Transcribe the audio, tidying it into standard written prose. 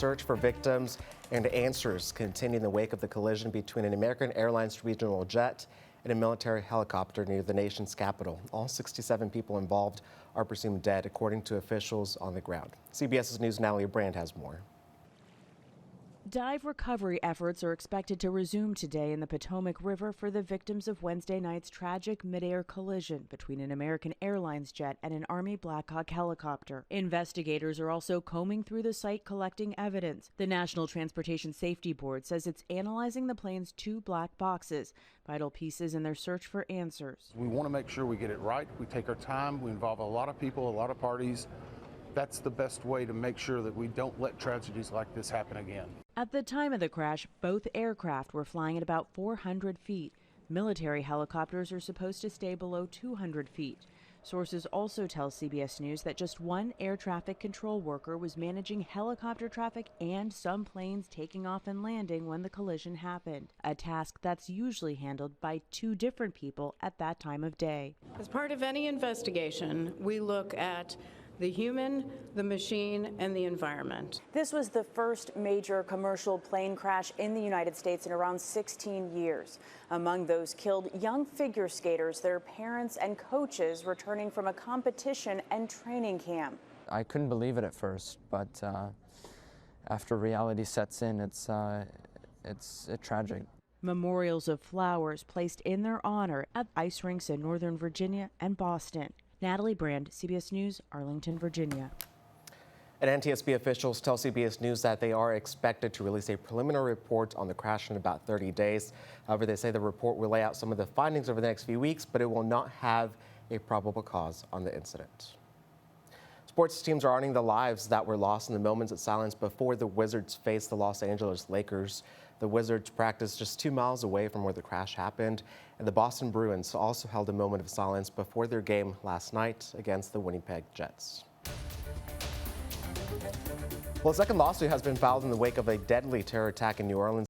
Search for victims and answers continue in the wake of the collision between an American Airlines regional jet and a military helicopter near the nation's capital. All 67 people involved are presumed dead, according to officials on the ground. CBS's News' Natalie Brand has more. Dive recovery efforts are expected to resume today in the Potomac River for the victims of Wednesday night's tragic midair collision between an American Airlines jet and an Army Black Hawk helicopter. Investigators are also combing through the site collecting evidence. The National Transportation Safety Board says it's analyzing the plane's two black boxes, vital pieces in their search for answers. We want to make sure we get it right. We take our time. We involve a lot of people, a lot of parties. That's the best way to make sure that we don't let tragedies like this happen again. At the time of the crash, both aircraft were flying at about 400 feet. Military helicopters are supposed to stay below 200 feet. Sources also tell CBS News that just one air traffic control worker was managing helicopter traffic and some planes taking off and landing when the collision happened, a task that's usually handled by two different people at that time of day. As part of any investigation, we look at the human, the machine, and the environment. This was the first major commercial plane crash in the United States in around 16 years. Among those killed, young figure skaters, their parents and coaches returning from a competition and training camp. I couldn't believe it at first, but after reality sets in, it's tragic. Memorials of flowers placed in their honor at ice rinks in Northern Virginia and Boston. Natalie Brand, CBS News, Arlington, Virginia. And NTSB officials tell CBS News that they are expected to release a preliminary report on the crash in about 30 days. However, they say the report will lay out some of the findings over the next few weeks, but it will not have a probable cause on the incident. Sports teams are honoring the lives that were lost in the moments of silence before the Wizards faced the Los Angeles Lakers. The Wizards practiced just 2 miles away from where the crash happened, and the Boston Bruins also held a moment of silence before their game last night against the Winnipeg Jets. Well, a second lawsuit has been filed in the wake of a deadly terror attack in New Orleans.